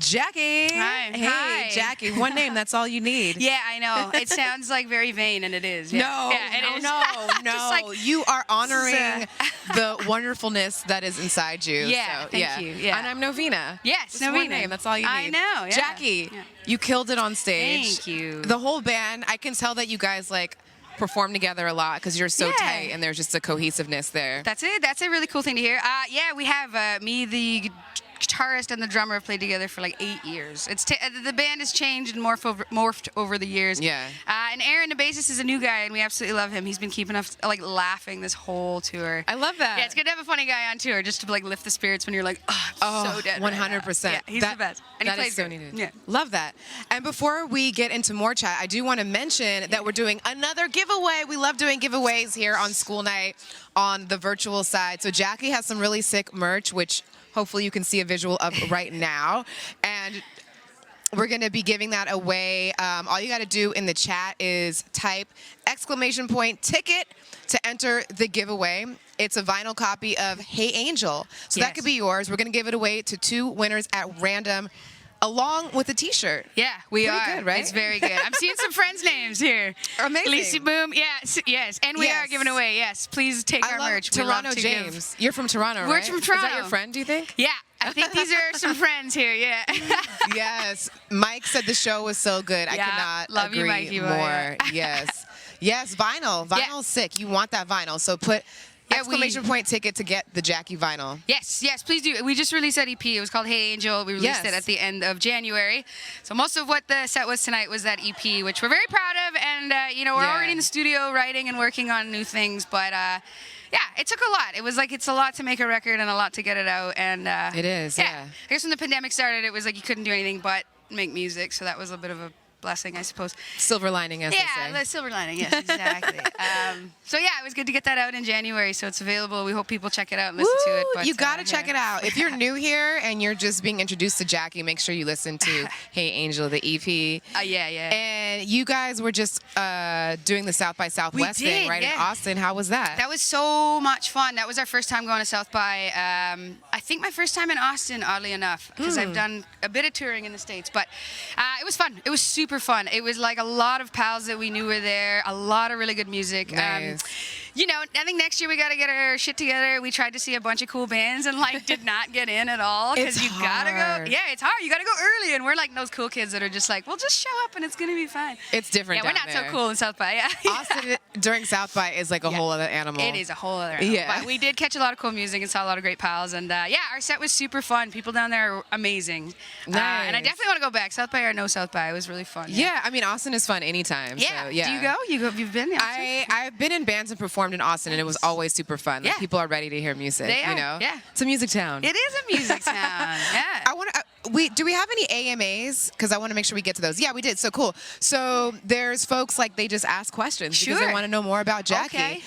Jackie. Hi. Hey, Hi. Jackie. One name, that's all you need. Yeah, I know. It sounds like very vain, and it is. Yeah. No, yeah, it is. no. Just like, You are honoring the wonderfulness that is inside you. Yeah, so, thank you. Yeah. And I'm Novena. Yes, Just Novena. one name, that's all you need. I know, yeah. Jackie, Yeah. you killed it on stage. Thank you. The whole band, I can tell that you guys like perform together a lot because you're so Yeah. tight and there's just a cohesiveness there. That's it. That's a really cool thing to hear. Yeah, we have me, the guitarist, and the drummer have played together for like 8 years. The band has changed and morphed over the years. Yeah. And Aaron, the bassist, is a new guy, and we absolutely love him. He's been keeping us like laughing this whole tour. I love that. Yeah, it's good to have a funny guy on tour just to like lift the spirits when you're like, oh, I'm so dead. 100%. Right now. Yeah, he's the best. And he that plays is so good. needed. Yeah. Love that. And before we get into more chat, I do want to mention that we're doing another giveaway. We love doing giveaways here on School Night on the virtual side. So Jackie has some really sick merch, which hopefully you can see a visual of right now. And we're going to be giving that away. All you got to do in the chat is type !ticket to enter the giveaway. It's a vinyl copy of Hey Angel. So that could be yours. We're going to give it away to 2 winners at random, along with a t-shirt. Yeah, we Pretty are. good, right? It's very good. I'm seeing some friends' names here. Amazing. Lisa Boom. Yes. And we Yes. are giving away. Yes. Please take I our love merch. We love Toronto to James. You're from Toronto, We're right? from Is that Toronto. your friend, do you think? Yeah. I think these are some friends here. Yeah. Yes. Mike said the show was so good. I Yeah, cannot love you, agree Mikey boy, more. yeah. Yes. Yes, vinyl. Vinyl's sick. You want that vinyl. So put !ticket to get the Jackie vinyl. Yes, please do. We just released that EP. It was called Hey Angel. We released it at the end of January. So most of what the set was tonight was that EP, which we're very proud of. And, we're already in the studio writing and working on new things. But, yeah, it took a lot. It was like it's a lot to make a record and a lot to get it out. And It is, yeah. I guess when the pandemic started, it was like you couldn't do anything but make music. So that was a bit of a blessing, I suppose. Silver lining, as they say. Yeah, the silver lining, yes, exactly. So yeah, it was good to get that out in January, so it's available. We hope people check it out and listen to it. But, you got to check it out. If you're new here and you're just being introduced to Jackie, make sure you listen to Hey Angel, the EP. Yeah. And you guys were just doing the South by Southwest thing, right, in Austin. How was that? That was so much fun. That was our first time going to South by. I think my first time in Austin, oddly enough, because I've done a bit of touring in the States. But it was fun. It was super fun. It was like a lot of pals that we knew were there, a lot of really good music. Nice. I think next year we got to get our shit together. We tried to see a bunch of cool bands and did not get in at all because you gotta go. Yeah, it's hard. You gotta go early, and we're like those cool kids that are just like, well, just show up and it's gonna be fine. It's different. Yeah, we're not there. so cool in South by. Yeah. Austin during South by is like a whole other animal. It is a whole other animal. Yeah. But we did catch a lot of cool music and saw a lot of great pals, and our set was super fun. People down there are amazing. Nice. And I definitely want to go back. South by or no South by, it was really fun. Yeah, I mean Austin is fun anytime. Yeah. So, yeah. Do you go? You've been? I've been in bands and performed in Austin, and it was always super fun. Like, Yeah. people are ready to hear music. They are, You know, yeah. It's a music town. It is a music town. Yeah. I want to. Do we have any AMAs? Because I want to make sure we get to those. Yeah, we did. So cool. So there's folks they just ask questions because they want to know more about Jackie. Okay.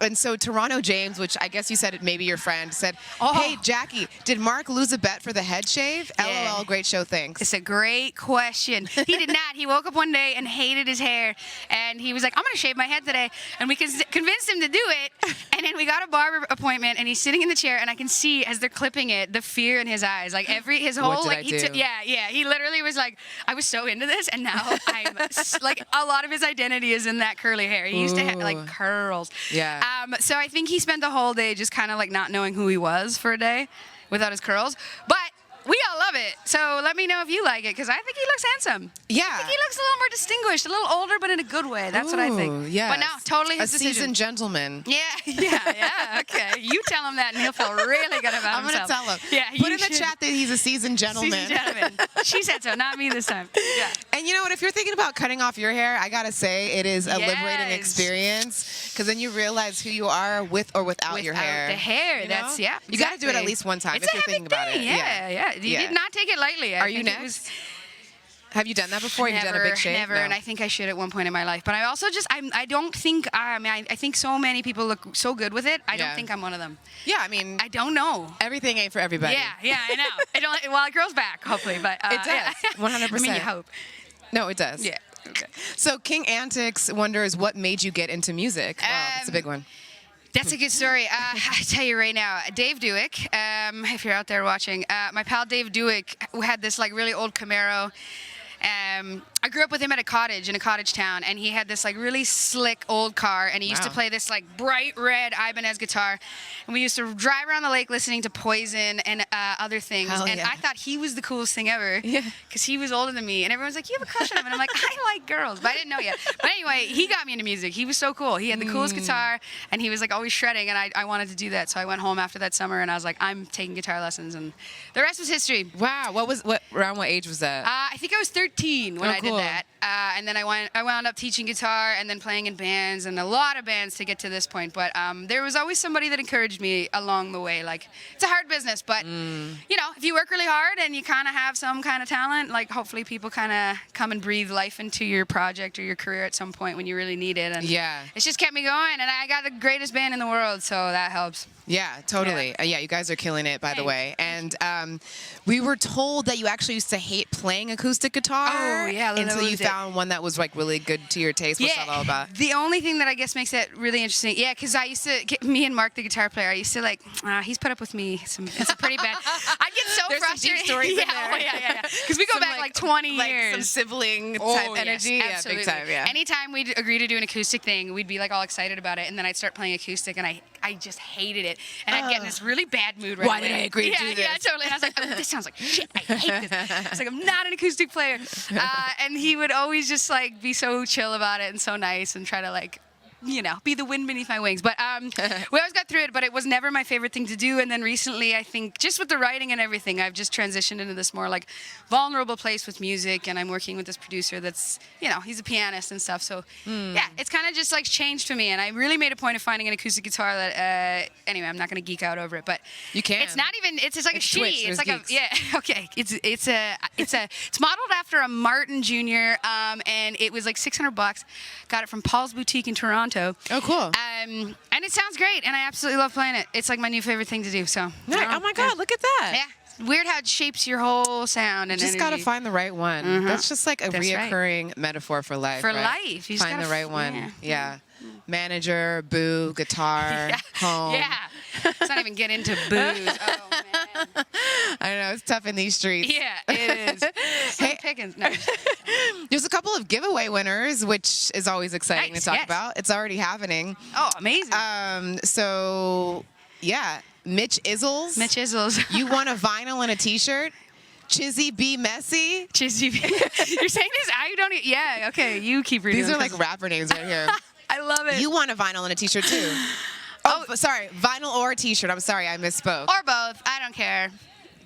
And so Toronto James, which I guess you said it, maybe your friend said, Oh. "Hey Jackie, did Mark lose a bet for the head shave?" Yeah. LOL, great show, thanks. It's a great question. He did not. He woke up one day and hated his hair, and he was like, "I'm gonna shave my head today." And we convinced him to do it. And then we got a barber appointment, and he's sitting in the chair, and I can see as they're clipping it, the fear in his eyes, his whole What did I do? yeah. He literally was like, "I was so into this, and now I'm like." A lot of his identity is in that curly hair. He used to have curls. Yeah. So I think he spent the whole day just kind of not knowing who he was for a day without his curls, but. We all love it. So let me know if you like it, because I think he looks handsome. Yeah. I think he looks a little more distinguished, a little older, but in a good way. That's what I think. Yeah. But no, totally his a decision. seasoned gentleman. Yeah. Okay. You tell him that, and he'll feel really good about I'm going to himself. tell him. Yeah. Put in the chat that he's a seasoned gentleman. Seasoned gentleman. She said so, not me this time. Yeah. And you know what? If you're thinking about cutting off your hair, I gotta say it is a liberating Yes. experience, because then you realize who you are with or without your hair. The hair. You know? That's You You got to do it at least one time It's if a you're heavy thinking about thing. it. Yeah. You did not take it lightly. Are you next? Have you done that before? You've done a big shave? Never, No. and I think I should at one point in my life. But I also I don't think, I think so many people look so good with it. I don't think I'm one of them. Yeah, I mean, I don't know. everything ain't for everybody. Yeah, I know. It grows back, hopefully, but It does, yeah. 100%. I mean, you hope. No, it does. Yeah. Okay. So King Antics wonders what made you get into music. Wow, that's a big one. That's a good story. I tell you right now, Dave Dewick, if you're out there watching, my pal Dave Dewick had this like really old Camaro. I grew up with him at a cottage in a cottage town, and he had this like really slick old car, and he used to play this like bright red Ibanez guitar, and we used to drive around the lake listening to Poison and other things. And I thought he was the coolest thing ever, because he was older than me, and everyone's like, "You have a crush on him," and I'm like, "I like girls," but I didn't know yet. But anyway, he got me into music. He was so cool. He had the coolest guitar, and he was like always shredding, and I wanted to do that, so I went home after that summer, and I was like, I'm taking guitar lessons, and the rest was history. Wow, around what age was that? I think I was 13 when I did that. And then I wound up teaching guitar and then playing in bands, and a lot of bands to get to this point. But there was always somebody that encouraged me along the way. Like, it's a hard business, but you know, if you work really hard and you kind of have some kind of talent, like hopefully people kind of come and breathe life into your project or your career at some point when you really need it. And it's just kept me going, and I got the greatest band in the world, so that helps. Yeah, totally. Yeah, you guys are killing it, by the way. And we were told that you actually used to hate playing acoustic guitar. Oh, yeah. Until you found one that was like really good to your taste. What's that all about? The only thing that I guess makes it really interesting, because I used to, me and Mark, the guitar player, I used to like, he's put up with me. It's a pretty bad. I get so There's frustrated. Some deep stories in there. Oh, yeah. Because we go back like 20 years. Some sibling type energy. Yes, absolutely. Yeah, big time, yeah. Anytime we'd agree to do an acoustic thing, we'd be like all excited about it, and then I'd start playing acoustic, and I just hated it. And I'd get in this really bad mood right away. Why did I agree to do this? Yeah, totally. And I was like, oh, this sounds like shit. I hate this. It's like, I'm not an acoustic player. And he would always just like be so chill about it and so nice and try to like, you know, be the wind beneath my wings. But we always got through it, but it was never my favorite thing to do. And then recently, I think, just with the writing and everything, I've just transitioned into this more like vulnerable place with music. And I'm working with this producer that's, you know, he's a pianist and stuff. So yeah, it's kind of just like changed for me. And I really made a point of finding an acoustic guitar that, anyway, I'm not going to geek out over it, but you can. It's not even, it's just like it's a Twitch, she. It's like geeks. okay. It's modeled after a Martin Jr. And it was like $600. Got it from Paul's Boutique in Toronto. Oh, cool. And it sounds great, and I absolutely love playing it. It's like my new favorite thing to do. So. Right. Oh my God! Look at that. Yeah. Weird how it shapes your whole sound and just gotta find the right one. That's just like a reoccurring metaphor for life. For right? life, you find the right one. Yeah. Manager, boo, guitar, home. Yeah. Let's not even get into booze. Oh man. I don't know. It's tough in these streets. Yeah, it is. Hey, Pickens. No. There's a couple of giveaway winners, which is always exciting to talk about. It's already happening. Oh, amazing. So yeah, Mitch Izzles. You won a vinyl and a T-shirt. Chizzy B. Messy. Chizzy B. You're saying this? I don't. Yeah. Okay. You keep reading. These are like rapper names right here. I love it. You won a vinyl and a T-shirt too. Oh, sorry, vinyl or a T-shirt. I'm sorry, I misspoke. Or both. I don't care.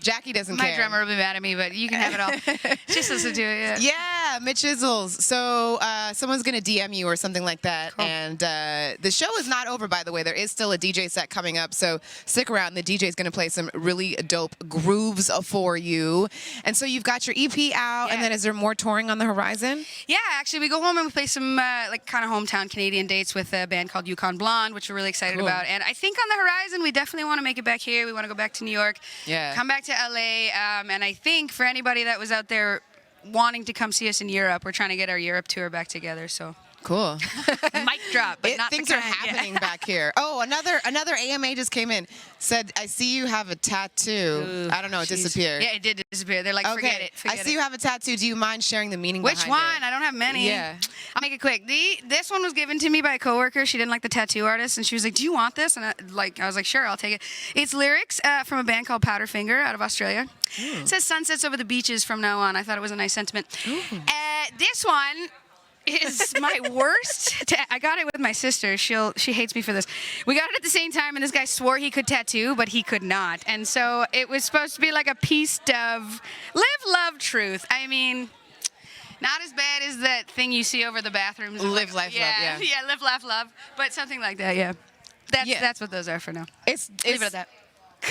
Jackie doesn't care. My drummer will be mad at me, but you can have it all. Just listen to it. Yeah, Mitch Izzles. So someone's going to DM you or something like that. Cool. And the show is not over, by the way. There is still a DJ set coming up, so stick around. The DJ is going to play some really dope grooves for you. And so you've got your EP out, and then is there more touring on the horizon? Yeah, actually, we go home and we play some like kind of hometown Canadian dates with a band called YUNGBLUD, which we're really excited about. And I think on the horizon, we definitely want to make it back here. We want to go back to New York. Yeah. Come back to LA, and I think for anybody that was out there wanting to come see us in Europe, we're trying to get our Europe tour back together. So cool. Mic drop, but not things are happening back here. Oh, another AMA just came in. Said, I see you have a tattoo. Ooh, I don't know, it disappeared. Yeah, it did disappear. They're like, forget it. I see you have a tattoo. Do you mind sharing the meaning behind it? Which one? I don't have many. Yeah. I'll make it quick. This one was given to me by a coworker. She didn't like the tattoo artist, and she was like, do you want this? And I was like, sure, I'll take it. It's lyrics from a band called Powderfinger out of Australia. It says sunsets over the beaches from now on. I thought it was a nice sentiment. This one is my worst. I got it with my sister. She hates me for this. We got it at the same time, and this guy swore he could tattoo, but he could not. And so it was supposed to be like a peace dove, live, love, truth. I mean, not as bad as that thing you see over the bathrooms. Live, life, love. Yeah. Yeah, live, laugh, love. But something like that. Yeah. That's what those are for now. Leave it at that.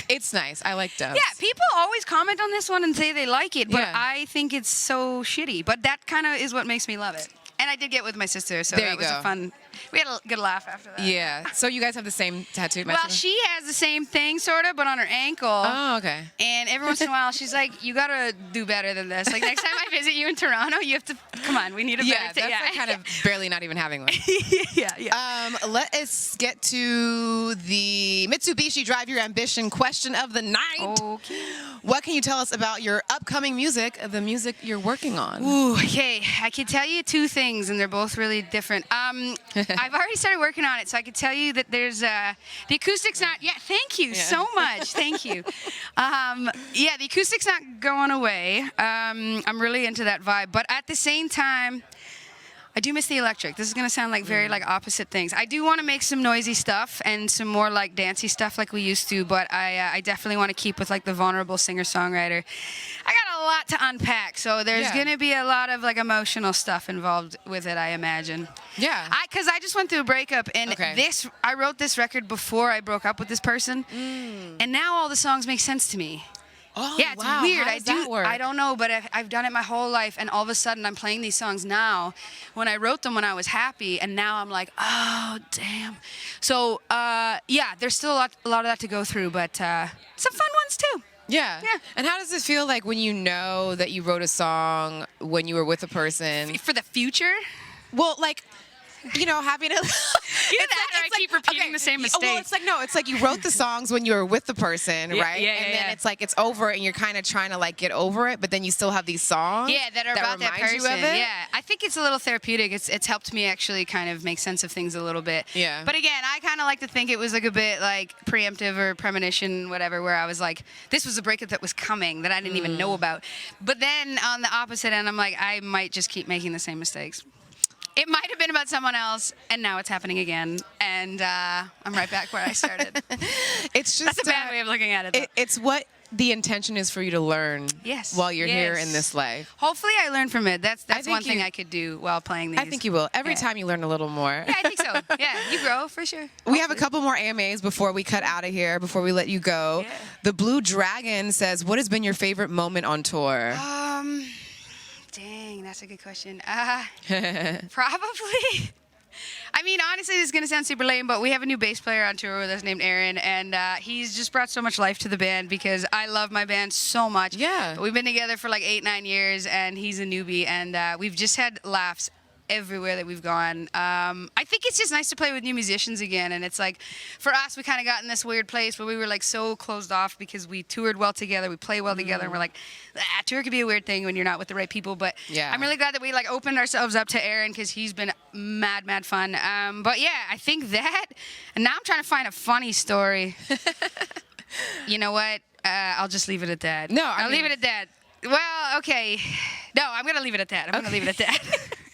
It's nice. I like doves. Yeah, people always comment on this one and say they like it, but I think it's so shitty. But that kind of is what makes me love it. And I did get with my sister, so There that you was go. a fun. We had a good laugh after that. Yeah. So you guys have the same tattoo? Well, she has the same thing, sort of, but on her ankle. Oh, okay. And every once in a while, she's like, "You gotta do better than this. Like next time I visit you in Toronto, you have to come on. We need a Yeah, better." that's like kind of barely not even having one. yeah. Let us get to the Mitsubishi Drive Your Ambition question of the night. Okay. What can you tell us about your upcoming music, the music you're working on? Ooh, okay. I can tell you two things, and they're both really different. I've already started working on it, so I can tell you that there's the acoustics not. Yeah, thank you so much. Thank you. Yeah, the acoustics not going away. I'm really into that vibe, but at the same time, I do miss the electric. This is gonna sound like very like opposite things. I do want to make some noisy stuff and some more like dancey stuff like we used to, but I definitely want to keep with like the vulnerable singer-songwriter. I got a lot to unpack, so there's gonna be a lot of like emotional stuff involved with it, I imagine. Yeah. Because I just went through a breakup, and I wrote this record before I broke up with this person, and now all the songs make sense to me. Oh, yeah, it's wow. weird. How does that work? I don't know, but I've done it my whole life, and all of a sudden I'm playing these songs now when I wrote them when I was happy, and now I'm like, oh, damn. So, yeah, there's still a lot of that to go through, but some fun ones too. Yeah. And how does it feel like when you know that you wrote a song when you were with a person? For the future? Well, like, you know, having a... I keep repeating the same mistake. Well, it's like you wrote the songs when you were with the person, right? Yeah, and then it's like it's over and you're kind of trying to like get over it, but then you still have these songs that are about that person. You of it. Yeah, I think it's a little therapeutic. It's helped me actually kind of make sense of things a little bit. Yeah. But again, I kind of like to think it was like a bit like preemptive or premonition, whatever, where I was like, this was a breakup that was coming that I didn't even know about. But then on the opposite end, I'm like, I might just keep making the same mistakes. It might have been about someone else, and now it's happening again, and I'm right back where I started. It's just that's a bad way of looking at it. It's what the intention is for you to learn. Yes. While you're here in this life. Hopefully, I learn from it. That's one thing I could do while playing these. I think you will. Every time you learn a little more. Yeah, I think so. Yeah, you grow for sure. We have a couple more AMAs before we cut out of here. Before we let you go, the Blue Dragon says, "What has been your favorite moment on tour?" Dang, that's a good question. Probably. I mean, honestly, this is going to sound super lame, but we have a new bass player on tour with us named Aaron, and he's just brought so much life to the band because I love my band so much. Yeah. We've been together for like 8-9 years, and he's a newbie, and we've just had laughs everywhere that we've gone. I think it's just nice to play with new musicians again, and it's like, for us, we kind of got in this weird place where we were like so closed off because we toured well together, we play well together, and we're like, tour could be a weird thing when you're not with the right people, but I'm really glad that we like opened ourselves up to Aaron because he's been mad fun. But yeah, I think that, and now I'm trying to find a funny story. You know what? I'll just leave it at that. No, I'll leave it at that. Well, okay. No, I'm going to leave it at that. I'm going to leave it at that.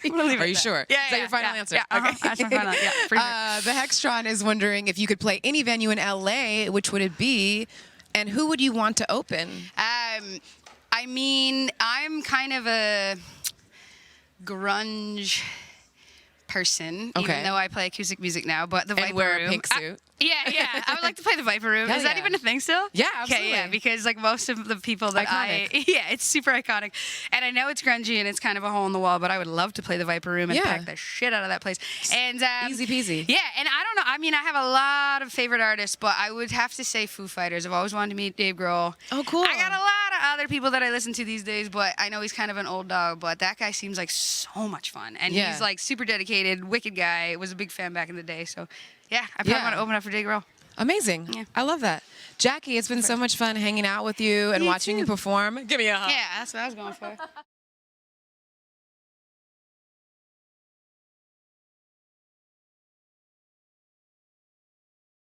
Are you sure? Yeah, Is that your final answer? Yeah, okay. That's my final answer. Yeah, for sure. The Hextron is wondering if you could play any venue in LA, which would it be, and who would you want to open? I mean, I'm kind of a grunge person, even though I play acoustic music now, but the Viper wear Room. a pink suit. Yeah. I would like to play the Viper Room. Hell Is that yeah. even a thing still? Yeah, absolutely. Okay, yeah, because like most of the people that it's super iconic. And I know it's grungy and it's kind of a hole in the wall, but I would love to play the Viper Room and pack the shit out of that place. And easy peasy. Yeah, and I don't know. I mean, I have a lot of favorite artists, but I would have to say Foo Fighters. I've always wanted to meet Dave Grohl. Oh, cool. I got a lot of other people that I listen to these days, but I know he's kind of an old dog, but that guy seems like so much fun. And he's like super dedicated, wicked guy. Was a big fan back in the day. So yeah, I probably want to open up for Dave Grohl. Amazing. Yeah. I love that. Jackie, it's been so much fun hanging out with you and watching you perform. Give me a hug. Yeah, that's what I was going for.